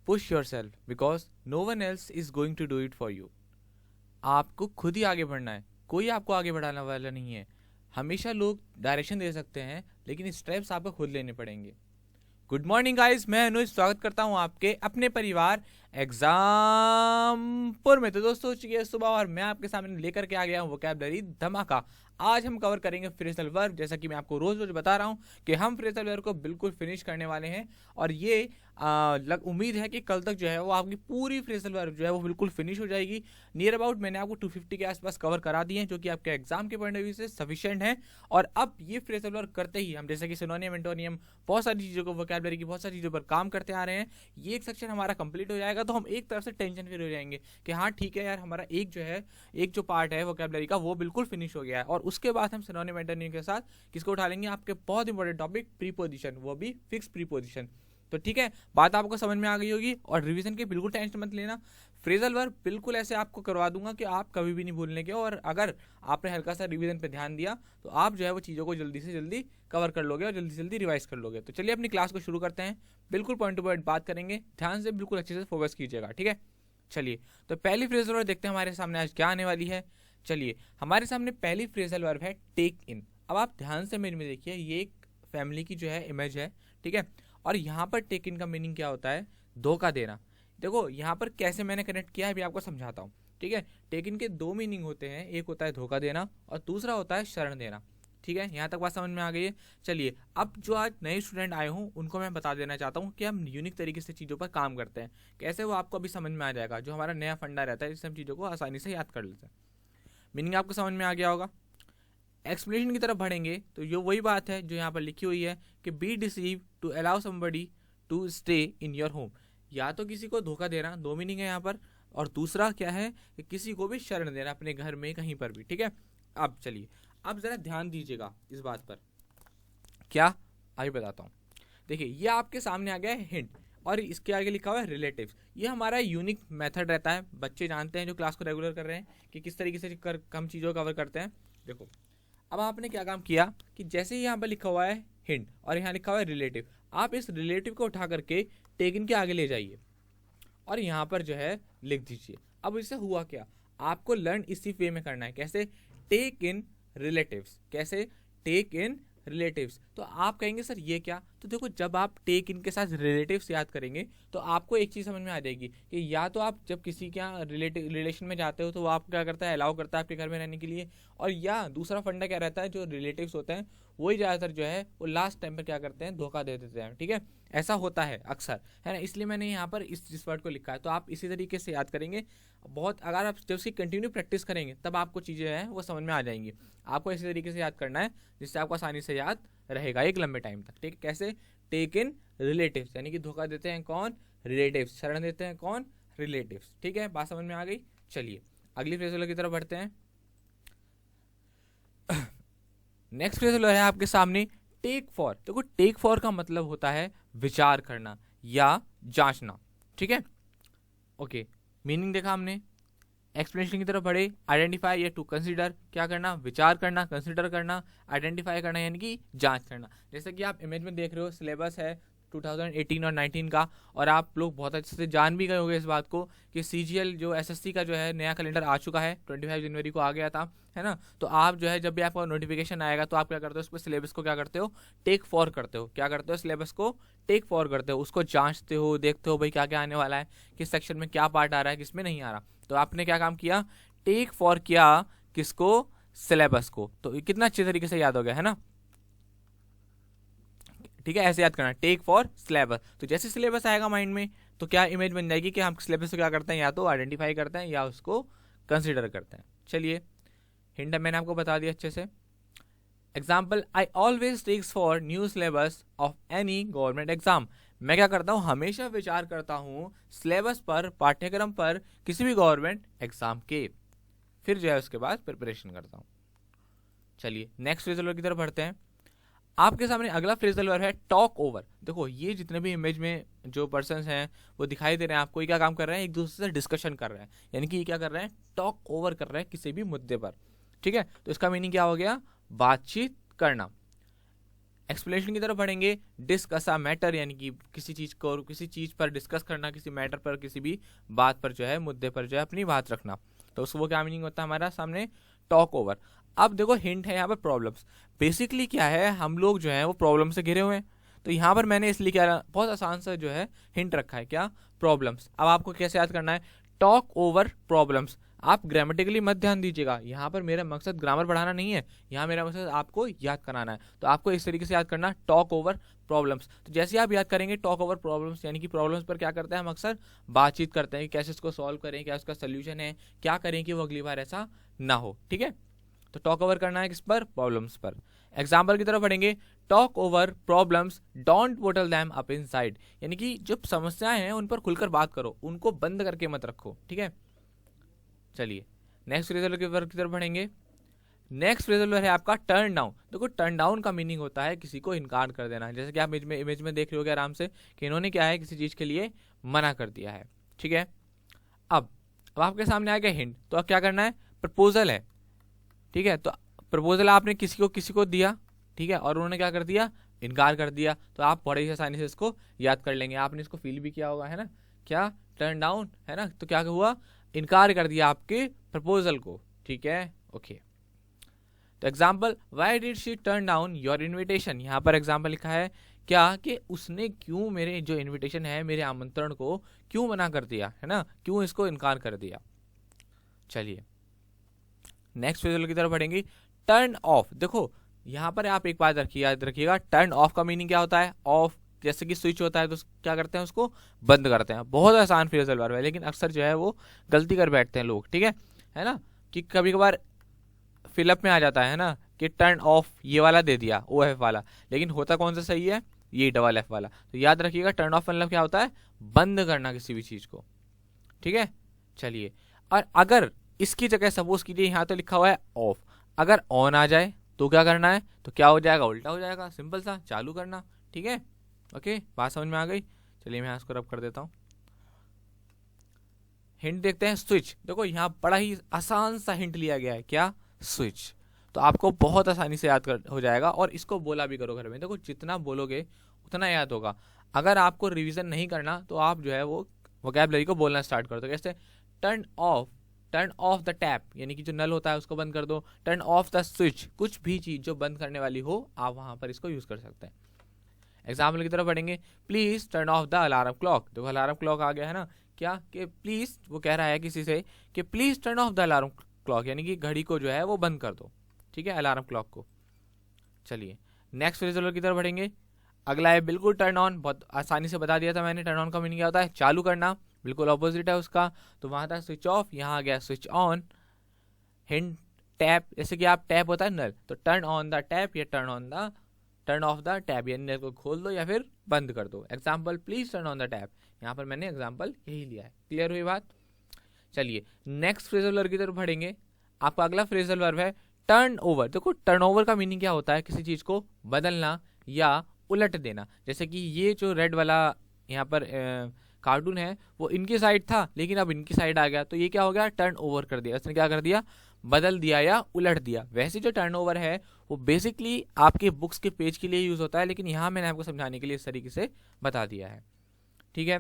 Push yourself because no one else is going to do it for you. आपको खुद ही आगे बढ़ना है, कोई आपको आगे बढ़ाने वाला नहीं है। हमेशा लोग डायरेक्शन दे सकते हैं, लेकिन स्टेप्स आपको खुद लेने पड़ेंगे। गुड मॉर्निंग गाइस, मैं अनुज स्वागत करता हूं आपके अपने परिवार एग्जामपुर में। तो दोस्तों हो चुकी है सुबह और मैं आपके सामने लेकर के आ गया हूं वोकैबुलरी धमाका। आज हम कवर करेंगे फ्रेजल वर्ब। जैसा कि मैं आपको रोज रोज बता रहा हूं कि हम फ्रेजल वर्ब को बिल्कुल फिनिश करने वाले हैं, और ये उम्मीद है कि कल तक जो है वो आपकी पूरी फ्रेजल वर्ब जो है वो बिल्कुल फिनिश हो जाएगी। नियर अबाउट मैंने आपको 250 के आसपास कवर करा दिए हैं, जो कि आपके एग्जाम के पॉइंट ऑफ व्यू से सफिशिएंट है। और अब ये फ्रेजल वर्ब करते ही हम जैसे कि सिनोनियम, एंटोनियम, बहुत सारी चीज़ों को, वोकैबुलरी की बहुत सारी चीज़ों पर काम करते आ रहे हैं। ये एक सेक्शन हमारा कंप्लीट हो जाएगा तो हम एक तरफ से टेंशन फ्री हो जाएंगे कि हाँ ठीक है यार, हमारा एक जो पार्ट है वोकैबुलरी का वो बिल्कुल फिनिश हो गया है। और उसके बाद हम सिनोनिम, एंटोनिम के साथ किसको उठा लेंगे, आपके बहुत इंपॉर्टेंट टॉपिक प्रीपोजिशन, वो भी फिक्स प्रीपोजिशन। तो ठीक है, बात आपको समझ में आ गई होगी। और रिवीजन की बिल्कुल टेंशन मत लेना, फ्रेजल वर्ब बिल्कुल ऐसे आपको करवा दूंगा कि आप कभी भी नहीं भूलने के। और अगर आपने हल्का सा रिवीजन पे ध्यान दिया तो आप जो है वो चीज़ों को जल्दी से जल्दी कवर कर लोगे और जल्दी से जल्दी रिवाइज कर लोगे। तो चलिए अपनी क्लास को शुरू करते हैं। बिल्कुल पॉइंट टू पॉइंट बात करेंगे, ध्यान से बिल्कुल अच्छे से फोकस कीजिएगा, ठीक है। चलिए तो पहली फ्रेजल वर्ब देखते हैं हमारे सामने आज क्या आने वाली है। चलिए हमारे सामने पहली फ्रेजल वर्ब है टेक इन। अब आप ध्यान से मेरे में देखिए, ये एक फैमिली की जो है इमेज है, ठीक है। और यहाँ पर टेक इन का मीनिंग क्या होता है, धोखा देना। देखो यहाँ पर कैसे मैंने कनेक्ट किया है अभी आपको समझाता हूँ, ठीक है। टेक इन के दो मीनिंग होते हैं, एक होता है धोखा देना और दूसरा होता है शरण देना, ठीक है। यहाँ तक बात समझ में आ गई है। चलिए अब जो आज नए स्टूडेंट आए हूँ उनको मैं बता देना चाहता हूँ कि हम यूनिक तरीके से चीज़ों पर काम करते हैं। कैसे, वो आपको अभी समझ में आ जाएगा, जो हमारा नया फंडा रहता है जिससे हम चीज़ों को आसानी से याद कर लेते हैं। मीनिंग आपको समझ में आ गया होगा। एक्सप्लेनेशन की तरफ बढ़ेंगे तो ये वही बात है जो यहाँ पर लिखी हुई है कि be decisive to allow somebody to stay in your home. या तो किसी को धोखा देना, दो मीनिंग है यहाँ पर, और दूसरा क्या है कि किसी को भी शरण देना अपने घर में कहीं पर भी, ठीक है। अब चलिए, अब जरा ध्यान दीजिएगा इस बात पर। क्या, अभी बताता हूँ। देखिए ये आपके सामने आ गया है हिंट, और इसके आगे लिखा हुआ है रिलेटिव्स। ये हमारा यूनिक मेथड रहता है, बच्चे जानते हैं जो क्लास को रेगुलर कर रहे हैं कि किस तरीके से हम चीज़ों को कवर करते हैं। देखो अब आपने क्या काम किया कि जैसे ही यहाँ पर लिखा हुआ है हिंट और यहाँ लिखा हुआ है रिलेटिव, आप इस रिलेटिव को उठा करके टेकन के आगे ले जाइए और यहाँ पर जो है लिख दीजिए। अब इससे हुआ क्या, आपको लर्न इसी वे में करना है। कैसे, टेक इन रिलेटिव्स। कैसे, टेक इन रिलेटिव्स। तो आप कहेंगे सर ये क्या, तो देखो जब आप टेक इन के साथ रिलेटिव्स याद करेंगे तो आपको एक चीज़ समझ में आ जाएगी कि या तो आप जब किसी के यहाँ रिलेशन में जाते हो तो वो आपको क्या करता है, अलाउ करता है आपके घर में रहने के लिए। और या दूसरा फंडा क्या रहता है, जो रिलेटिव्स होते हैं वही ज़्यादातर जो है वो लास्ट टाइम पर क्या करते हैं, धोखा दे देते हैं, ठीक है। ऐसा होता है अक्सर, है ना, इसलिए मैंने यहाँ पर इस वर्ड को लिखा है। तो आप इसी तरीके से याद करेंगे बहुत। अगर आप जब उसकी कंटिन्यू प्रैक्टिस करेंगे तब आपको चीज़ें हैं वो समझ में आ जाएंगी। आपको इसी तरीके से याद करना है जिससे आपको आसानी से याद रहेगा एक लंबे टाइम तक, ठीक है। कैसे, टेक इन रिलेटिव्स, यानी कि धोखा देते हैं कौन, रिलेटिव्स। शरण देते हैं कौन, रिलेटिव्स, ठीक है। बात समझ में आ गई। चलिए अगली फ्रेजल की तरफ बढ़ते हैं। नेक्स्ट फ्रेजल है आपके सामने टेक फॉर। देखो टेक फॉर का मतलब होता है विचार करना या जांचना, ठीक है। ओके, मीनिंग देखा हमने। एक्सप्लेनेशन की तरफ बढ़े, आइडेंटिफाई या टू कंसीडर, क्या करना, विचार करना, कंसीडर करना, आइडेंटिफाई करना यानी कि जांच करना। जैसे कि आप इमेज में देख रहे हो, सिलेबस है 2018 और 19 का, और आप लोग बहुत अच्छे से जान भी गए होंगे इस बात को कि CGL जो SSC का जो है नया कैलेंडर आ चुका है, 25 जनवरी को आ गया था, है ना। तो आप जो है जब भी आपका नोटिफिकेशन आएगा तो आप क्या करते हो, उस पर सिलेबस को क्या करते हो, टेक फॉर करते हो। क्या करते हो, सिलेबस को टेक फॉर करते हो, उसको जांचते हो, देखते हो भाई क्या क्या आने वाला है, किस सेक्शन में क्या पार्ट आ रहा है, किस में नहीं आ रहा। तो आपने क्या काम किया, टेक फॉर किया, किसको, सिलेबस को। तो कितना अच्छे तरीके से याद हो गया, है ना, ठीक है। ऐसे याद करना, टेक फॉर सिलेबस। तो जैसे सिलेबस आएगा माइंड में तो क्या इमेज बन जाएगी कि हम सिलेबस को क्या करते हैं, या तो आइडेंटिफाई करते हैं या उसको कंसीडर करते हैं। चलिए हिंट मैंने आपको बता दिया अच्छे से। Example, I always takes for new syllabus of any government exam. मैं क्या करता हूँ, हमेशा विचार करता हूँ सिलेबस पर, पाठ्यक्रम पर किसी भी गवर्नमेंट एग्जाम के, फिर जो है उसके बाद प्रिपरेशन करता हूँ। चलिए नेक्स्ट फ्रेजल की तरफ बढ़ते हैं। आपके सामने अगला फ्रेजल वर्ब है टॉक ओवर। देखो ये जितने भी इमेज में जो पर्सन्स हैं वो दिखाई दे रहे हैं आपको, ये क्या काम कर रहे हैं, एक दूसरे से डिस्कशन कर रहे हैं, यानी कि ये क्या कर रहे हैं, टॉक ओवर कर रहे हैं किसी भी मुद्दे पर, ठीक है। तो इसका मीनिंग क्या हो गया, बातचीत करना। एक्सप्लेनेशन की तरफ बढ़ेंगे। डिस्कस अ मैटर यानी कि किसी चीज पर डिस्कस करना, किसी मैटर पर, किसी भी बात पर जो है, मुद्दे पर जो है अपनी बात रखना। तो उसको वो क्या मीनिंग होता है हमारा सामने, टॉक ओवर। अब देखो हिंट है यहाँ पर प्रॉब्लम्स। बेसिकली क्या है, हम लोग जो है वो प्रॉब्लम से घिरे हुए हैं, तो यहाँ पर मैंने इसलिए क्या बहुत आसान सा जो है हिंट रखा है, क्या, प्रॉब्लम्स। अब आपको कैसे याद करना है, टॉक ओवर प्रॉब्लम्स। आप ग्रामेटिकली मत ध्यान दीजिएगा, यहाँ पर मेरा मकसद ग्रामर पढ़ाना नहीं है, यहाँ मेरा मकसद आपको याद कराना है। तो आपको इस तरीके से याद करना, टॉक ओवर प्रॉब्लम्स। तो जैसे आप याद करेंगे टॉक ओवर प्रॉब्लम्स, यानी कि प्रॉब्लम्स पर क्या करते हैं हम अक्सर बातचीत करते हैं कि कैसे इसको सॉल्व करें, क्या उसका सोल्यूशन है, क्या करें कि वो अगली बार ऐसा ना हो। ठीक है, तो टॉक ओवर करना है किस पर, प्रॉब्लम्स पर। एग्जाम्पल की तरफ बढ़ेंगे। Talk over problems, don't bottle them up inside, यानी कि जो समस्याएं हैं उन पर खुलकर बात करो, उनको बंद करके मत रखो। ठीक है, चलिए नेक्स्ट फ्रेजल के वर्ग की तरफ बढ़ेंगे। नेक्स्ट फ्रेजल है आपका टर्न डाउन। देखो टर्न डाउन का मीनिंग होता है किसी को इनकार कर देना, जैसे कि आप इमेज में देख रहे होगे आराम से कि इन्होंने क्या है, किसी चीज के लिए मना कर दिया है। ठीक है, अब आपके सामने आ गया हिंट, तो अब क्या करना है, प्रपोजल है। ठीक है, तो प्रपोजल आपने किसी को दिया, ठीक है, और उन्होंने क्या कर दिया, इनकार कर दिया, तो आप बड़ी आसानी से इसको याद कर लेंगे। आपने इसको फील भी किया होगा, है ना, क्या, टर्न डाउन, है ना, तो क्या हुआ, इनकार कर दिया आपके प्रपोजल को। ठीक है, ओके। तो example, why did she turn down your invitation. यहाँ पर एग्जाम्पल लिखा है क्या, कि उसने क्यों मेरे जो इन्विटेशन है, मेरे आमंत्रण को क्यों मना कर दिया, है ना, क्यों इसको इनकार कर दिया। चलिए नेक्स्ट फ्रेजल की तरफ बढ़ेंगे। टर्न ऑफ, देखो यहाँ पर आप एक बात याद रखिएगा, टर्न ऑफ का मीनिंग क्या होता है, ऑफ जैसे कि स्विच होता है तो क्या करते हैं, उसको बंद करते हैं। बहुत आसान फ्रेजल वर्ब है, लेकिन अक्सर जो है वो गलती कर बैठते हैं लोग। ठीक है ना, कि कभी कभार फिलअप में आ जाता है ना कि टर्न ऑफ ये वाला दे दिया, ओ एफ वाला, लेकिन होता कौन सा सही है, ये डबल एफ वाला। तो याद रखिएगा टर्न ऑफ मतलब क्या होता है, बंद करना किसी भी चीज को। ठीक है, चलिए, और अगर इसकी जगह सपोज कीजिए यहाँ तो लिखा हुआ है ऑफ, अगर ऑन आ जाए तो क्या करना है, तो क्या हो जाएगा, उल्टा हो जाएगा, सिंपल सा, चालू करना। ठीक है, ओके, बात समझ में आ गई। चलिए मैं इसको रब कर देता हूँ। हिंट देखते हैं, स्विच। देखो यहाँ बड़ा ही आसान सा हिंट लिया गया है, क्या, स्विच। तो आपको बहुत आसानी से याद हो जाएगा, और इसको बोला भी करो घर में। देखो जितना बोलोगे उतना याद होगा। अगर आपको रिवीजन नहीं करना तो आप जो है वो वोकैबुलरी को बोलना स्टार्ट कर दो। कैसे, टर्न ऑफ द टैप, यानी कि जो नल होता है उसको बंद कर दो। टर्न ऑफ द स्विच, कुछ भी चीज जो बंद करने वाली हो आप वहां पर इसको यूज कर सकते हैं। एग्जाम्पल की तरफ बढ़ेंगे। Please turn off the alarm clock. देखो अलार्म क्लॉक आ गया है ना, क्या, कि प्लीज, वो कह रहा है किसी से कि please turn off the alarm clock, यानी कि घड़ी को जो है वो बंद कर दो। ठीक है, अलार्म क्लॉक को। चलिए नेक्स्ट फ्रेजल की तरफ बढ़ेंगे। अगला है बिल्कुल टर्न ऑन। बहुत आसानी से बता दिया था मैंने, टर्न ऑन का मीनिंग क्या होता है, चालू करना, बिल्कुल ऑपोजिट है उसका। तो वहां था स्विच ऑफ, यहाँ आ गया स्विच ऑन। हिंट, टैप, जैसे कि आप टैप होता है नल, तो टर्न ऑन द टैप या टर्न ऑफ द टैप, यानी नल को खोल दो या फिर बंद कर दो। Example, please turn on the tap, यहाँ पर मैंने एग्जाम्पल यही लिया है। क्लियर हुई बात। चलिए नेक्स्ट फ्रेजल वर्ब की तरफ बढ़ेंगे। आपका अगला फ्रेजल वर्ब है टर्न ओवर। देखो टर्न ओवर का मीनिंग क्या होता है, किसी चीज को बदलना या उलट देना। जैसे कि ये जो रेड वाला यहाँ पर कार्टून है वो इनकी साइड था, लेकिन अब इनकी साइड आ गया, तो ये क्या हो गया, टर्न ओवर कर दिया। इसने क्या कर दिया, बदल दिया या उलट दिया। वैसे जो टर्न ओवर है वो बेसिकली आपके बुक्स के पेज के लिए यूज होता है, लेकिन यहाँ मैंने आपको समझाने के लिए इस तरीके से बता दिया है। ठीक है,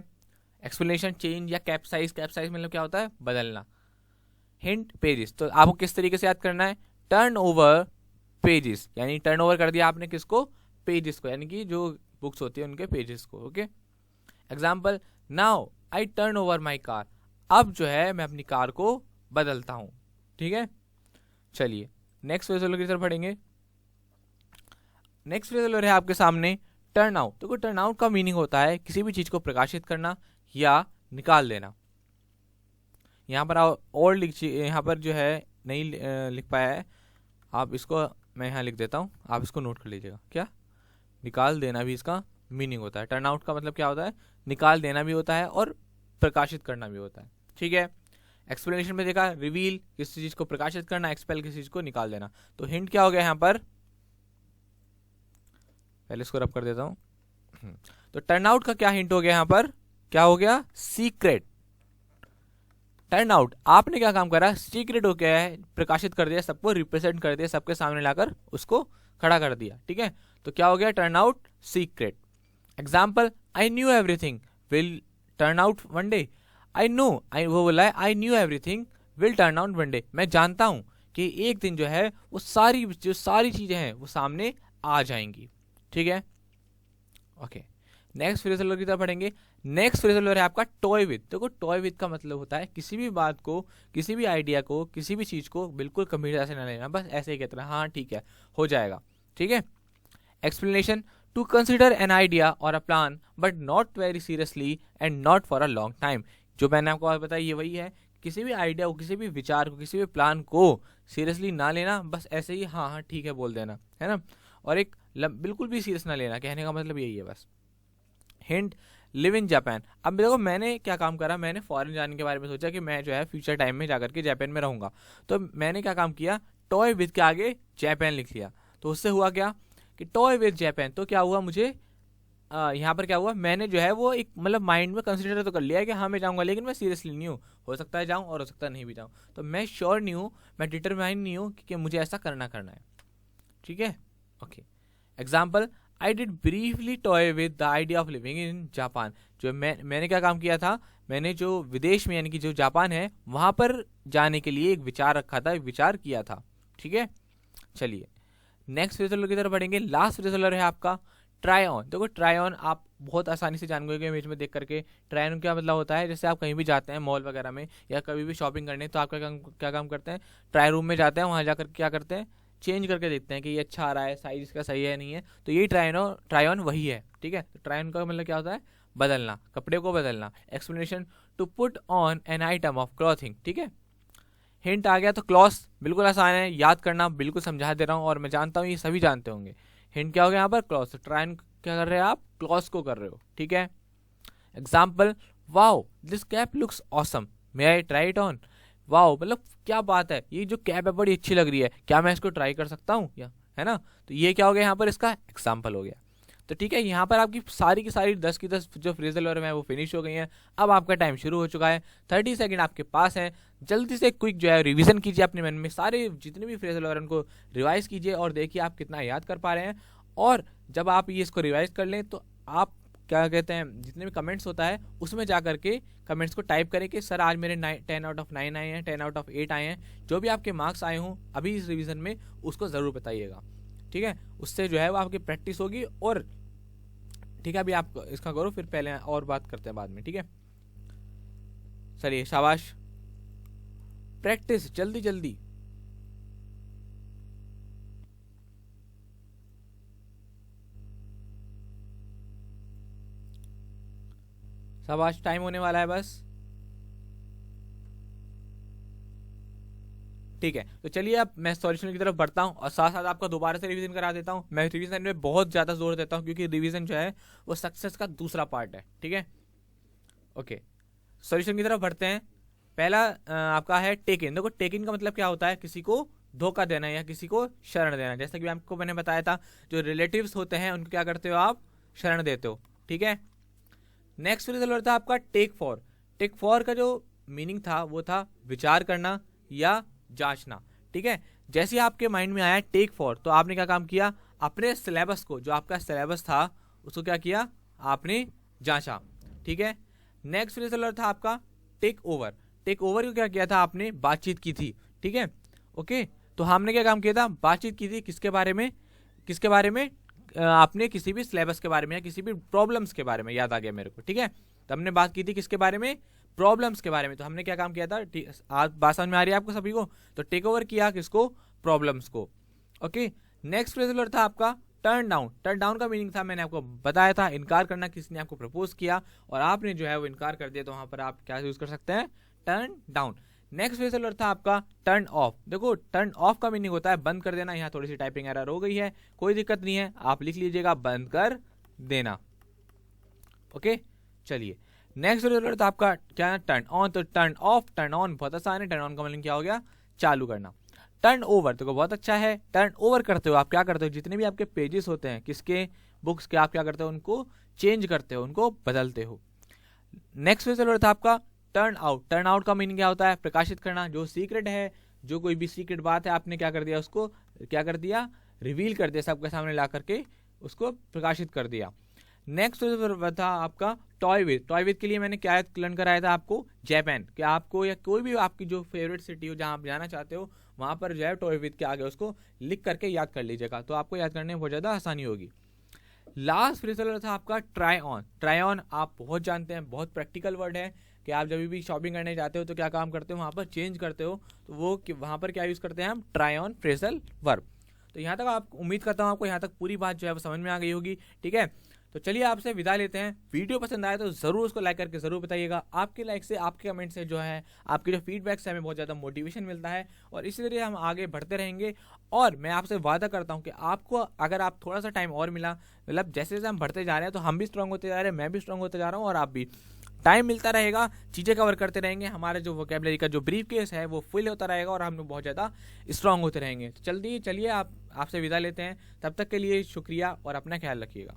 एक्सप्लेनेशन, चेंज या कैप्साइज। कैप्साइज मतलब क्या होता है, बदलना। Hint, pages. तो आपको किस तरीके से याद करना है, टर्न ओवर पेजेस, यानी टर्न ओवर कर दिया आपने किसको, पेजेस को, यानी कि जो बुक्स होती है उनके पेजेस को। Okay, example, now I turn over my car. अब जो है मैं अपनी कार को बदलता हूं। ठीक है, चलिए नेक्स्ट फ्रेजल की तरफ पढ़ेंगे। नेक्स्ट फ्रेजल है आपके सामने टर्न आउट। देखो टर्न आउट का मीनिंग होता है किसी भी चीज को प्रकाशित करना या निकाल देना। यहाँ पर और यहाँ पर जो है नहीं लिख पाया है, आप इसको मैं यहाँ लिख देता हूँ, आप इसको नोट कर लीजिएगा। क्या, निकाल देना भी इसका मीनिंग होता है। टर्न आउट का मतलब क्या होता है, निकाल देना भी होता है और प्रकाशित करना भी होता है। ठीक है, एक्सप्लेनेशन में देखा, रिवील किसी चीज को प्रकाशित करना, एक्सपेल किसी चीज को निकाल देना। तो हिंट क्या हो गया यहाँ पर, पहले इसको रब कर देता हूं। तो टर्न आउट का क्या हिंट हो गया यहाँ पर, क्या हो गया, सीक्रेट। टर्न आउट, आपने क्या काम करा, सीक्रेट हो गया है, प्रकाशित कर दिया, सबको रिप्रेजेंट कर दिया, सबके सामने लाकर उसको खड़ा कर दिया, ठीक है। तो क्या हो गया, turn out secret. Example, I knew everything will turn out one day. वो बोला है I knew everything will turn out one day, मैं जानता हूं कि एक दिन जो है वो जो सारी चीजें हैं वो सामने आ जाएंगी, ठीक है। ओके, नेक्स्ट फ्रेजल वर्ब की तरफ पढ़ेंगे। नेक्स्ट फ्रेजल वर्ब है आपका टॉय विद। देखो टॉय विद का मतलब होता है किसी भी बात को, किसी भी आइडिया को, किसी भी चीज को बिल्कुल गंभीरता से न लेना, बस ऐसे ही कहते हैं हाँ ठीक है हो जाएगा, ठीक है। Explanation, to consider an idea और a plan but not very seriously and not for a long time. जो मैंने आपको बताया ये वही है, किसी भी आइडिया को, किसी भी विचार को, किसी भी प्लान को सीरियसली ना लेना, बस ऐसे ही हाँ हाँ ठीक है बोल देना, है ना। और एक बिल्कुल भी सीरियस ना लेना, कहने का मतलब यही है बस। Hint, live in Japan. अब देखो मैंने क्या काम करा, मैंने फॉरेन जाने के बारे में सोचा कि मैं जो है फ्यूचर टाइम में जाकर के जापान में रहूंगा। तो मैंने क्या काम किया, टॉय विद के आगे जापान लिख लिया। तो उससे हुआ क्या कि टॉय विद जापान, तो क्या हुआ मुझे यहाँ पर क्या हुआ, मैंने जो है वो एक मतलब माइंड में कंसिडर तो कर लिया है कि हाँ मैं जाऊँगा, लेकिन मैं सीरियसली नहीं हूँ, हो सकता है जाऊँ और हो सकता है नहीं भी जाऊँ। तो मैं श्योर नहीं हूँ, मैं डिटरमाइन नहीं हूँ कि मुझे ऐसा करना है, ठीक है। Okay, example, I did briefly toy with the idea of living in Japan. जो मैंने क्या काम किया था, मैंने जो विदेश में यानी कि जो जापान है वहाँ पर जाने के लिए एक विचार रखा था, एक विचार किया था, ठीक है। चलिए नेक्स्ट फ्रेजल की तरफ बढ़ेंगे। लास्ट फ्रेजल है आपका ट्राई ऑन। देखो ट्राई ऑन आप बहुत आसानी से जान गए इमेज में देख करके। ट्राई ऑन क्या मतलब होता है, जैसे आप कहीं भी जाते हैं मॉल वगैरह में या कभी भी शॉपिंग करने, तो आप क्या काम करते हैं, ट्राई रूम में जाते हैं, वहाँ जाकर क्या करते हैं, चेंज करके देखते हैं कि ये अच्छा आ रहा है, साइज इसका सही है नहीं है। तो यही ट्राई ऑन वही है, ठीक है। तो ट्राई ऑन का मतलब क्या होता है, बदलना, कपड़े को बदलना। Explanation, to put on an item of clothing, ठीक है। हिंट आ गया। तो क्लॉथ बिल्कुल आसान है याद करना, बिल्कुल समझा दे रहा हूँ और मैं जानता हूँ ये सभी जानते होंगे। हिंट क्या हो गया यहाँ पर, क्लॉथ। ट्राई ऑन क्या कर रहे हैं आप, क्लॉथ को कर रहे हो, ठीक है। Example, wow this cap looks awesome, may I try it on. Wow मतलब क्या बात है, ये जो कैप है बड़ी अच्छी लग रही है, क्या मैं इसको ट्राई कर सकता हूँ, या है ना। तो ये क्या हो गया यहाँ पर, इसका एग्जाम्पल हो गया। तो ठीक है, यहाँ पर आपकी सारी की सारी 10 की 10 जो फ्रेजल वर्ब है वो फिनिश हो गई हैं। अब आपका टाइम शुरू हो चुका है, 30 सेकंड आपके पास है। जल्दी से क्विक जो है रिवीजन कीजिए अपने मन में, सारे जितने भी फ्रेजल वर्ब उनको रिवाइज कीजिए और देखिए आप कितना याद कर पा रहे हैं। और जब आप ये इसको रिवाइज कर लें तो आप क्या कहते हैं, जितने भी कमेंट्स होता है उसमें जा करके कमेंट्स को टाइप करें कि सर आज मेरे 10 आउट ऑफ 9 आए हैं, 10 आउट ऑफ 8 आए हैं। जो भी आपके मार्क्स आए हों अभी इस रिवीजन में उसको ज़रूर बताइएगा, ठीक है। उससे जो है वो आपकी प्रैक्टिस होगी। और ठीक है, अभी आप इसका करो, फिर पहले और बात करते हैं बाद में, ठीक है। चलिए शाबाश, प्रैक्टिस जल्दी जल्दी। शाबाश, टाइम होने वाला है बस, ठीक है। तो चलिए अब मैं सॉल्यूशन की तरफ बढ़ता हूँ और साथ साथ आपका दोबारा से रिवीजन करा देता हूँ। मैं रिवीजन में बहुत ज़्यादा जोर देता हूँ क्योंकि रिवीजन जो है वो सक्सेस का दूसरा पार्ट है, ठीक है। ओके, सॉल्यूशन की तरफ बढ़ते हैं। पहला आपका है टेक इन। देखो टेक इन का मतलब क्या होता है, किसी को धोखा देना या किसी को शरण देना। जैसा कि आपको मैंने बताया था, जो रिलेटिव्स होते हैं उनको क्या करते हो आप, शरण देते हो, ठीक है। नेक्स्ट रिजल्ट था आपका टेक फॉर। टेक फॉर का जो मीनिंग था वो था विचार करना या जांचना, ठीक है। जैसे आपके माइंड में आया टेक फॉर, तो आपने क्या काम किया, अपने सिलेबस को, जो आपका सिलेबस था उसको क्या किया, आपने जांचा, ठीक है। नेक्स्ट रिजल्ट था आपका टेक ओवर। टेक ओवर को क्या किया था, आपने बातचीत की थी, ठीक है। ओके, तो हमने क्या काम किया था, बातचीत की थी किसके बारे में, किसके बारे में, आपने किसी भी सिलेबस के बारे में या किसी भी प्रॉब्लम्स के बारे में, याद आ गया मेरे को, ठीक है। तो हमने बात की थी किसके बारे में, प्रॉब्लम्स के बारे में। तो हमने क्या काम किया था, आज बात समझ में आ रही है आपको सभी को, तो टेक ओवर किया किसको, प्रॉब्लम्स को। ओके, नेक्स्ट रिजल्ट था आपका टर्न डाउन। टर्न डाउन का मीनिंग था, मैंने आपको बताया था, इनकार करना, किसी ने आपको प्रपोज किया और आपने जो है वो इनकार कर दिया, तो वहां पर आप क्या यूज कर सकते हैं, टर्न डाउन। नेक्स्ट रिजल्ट था आपका टर्न ऑफ। देखो टर्न ऑफ का मीनिंग होता है बंद कर देना। यहाँ थोड़ी सी टाइपिंग एरर हो गई है, कोई दिक्कत नहीं है, आप लिख लीजिएगा बंद कर देना। ओके, चलिए नेक्स्ट रिजल्ट था आपका क्या, टर्न ऑन। तो टर्न ऑफ, टर्न ऑन बहुत आसान है, टर्न ऑन का मतलब क्या हो गया, चालू करना। टर्न ओवर तो बहुत अच्छा है, टर्न ओवर करते हो आप, क्या करते हो, जितने भी आपके पेजेस होते हैं किसके, बुक्स के, आप क्या करते हो, उनको चेंज करते हो, उनको बदलते हो। नेक्स्ट रिजल्ट था आपका टर्न आउट। टर्न आउट का मीनिंग क्या होता है, प्रकाशित करना। जो सीक्रेट है, जो कोई भी सीक्रेट बात है, आपने क्या कर दिया, उसको क्या कर दिया, रिवील कर दिया, सबके सामने ला करके उसको प्रकाशित कर दिया। नेक्स्ट था आपका टॉय विद। टॉय विद के लिए मैंने क्या लर्न कराया था आपको, जापान। कि आपको या कोई भी आपकी जो फेवरेट सिटी हो जहाँ आप जाना चाहते हो वहाँ पर जो है टॉय विद के आगे उसको लिख करके याद कर लीजिएगा, तो आपको याद करने में बहुत ज़्यादा आसानी होगी। लास्ट फ्रेजल था आपका ट्राई ऑन। ट्राई ऑन आप बहुत जानते हैं, बहुत प्रैक्टिकल वर्ड है कि आप जब भी शॉपिंग करने जाते हो तो क्या काम करते हो, वहाँ पर चेंज करते हो, तो वो वहाँ पर क्या यूज़ करते हैं हम, ट्राई ऑन फ्रेजल वर्ब। तो यहाँ तक आप उम्मीद करता हूँ आपको यहाँ तक पूरी बात जो है वो समझ में आ गई होगी। ठीक है, तो चलिए आपसे विदा लेते हैं। वीडियो पसंद आए तो ज़रूर उसको लाइक करके ज़रूर बताइएगा। आपके लाइक से, आपके कमेंट से जो है, आपके जो फीडबैक से हमें बहुत ज़्यादा मोटिवेशन मिलता है और इसी तरह हम आगे बढ़ते रहेंगे। और मैं आपसे वादा करता हूँ कि आपको अगर आप थोड़ा सा टाइम और मिला, मतलब जैसे जैसे हम बढ़ते जा रहे हैं तो हम भी स्ट्रांग होते जा रहे हैं, मैं भी स्ट्रांग होते जा रहा हूँ और आप भी, टाइम मिलता रहेगा, चीज़ें कवर करते रहेंगे, हमारे जो वोकेबलरी का जो ब्रीफ केस है वो फुल होता रहेगा और हम लोग बहुत ज़्यादा स्ट्रांग होते रहेंगे। तो जल्दी चलिए आपसे विदा लेते हैं, तब तक के लिए शुक्रिया और अपना ख्याल रखिएगा।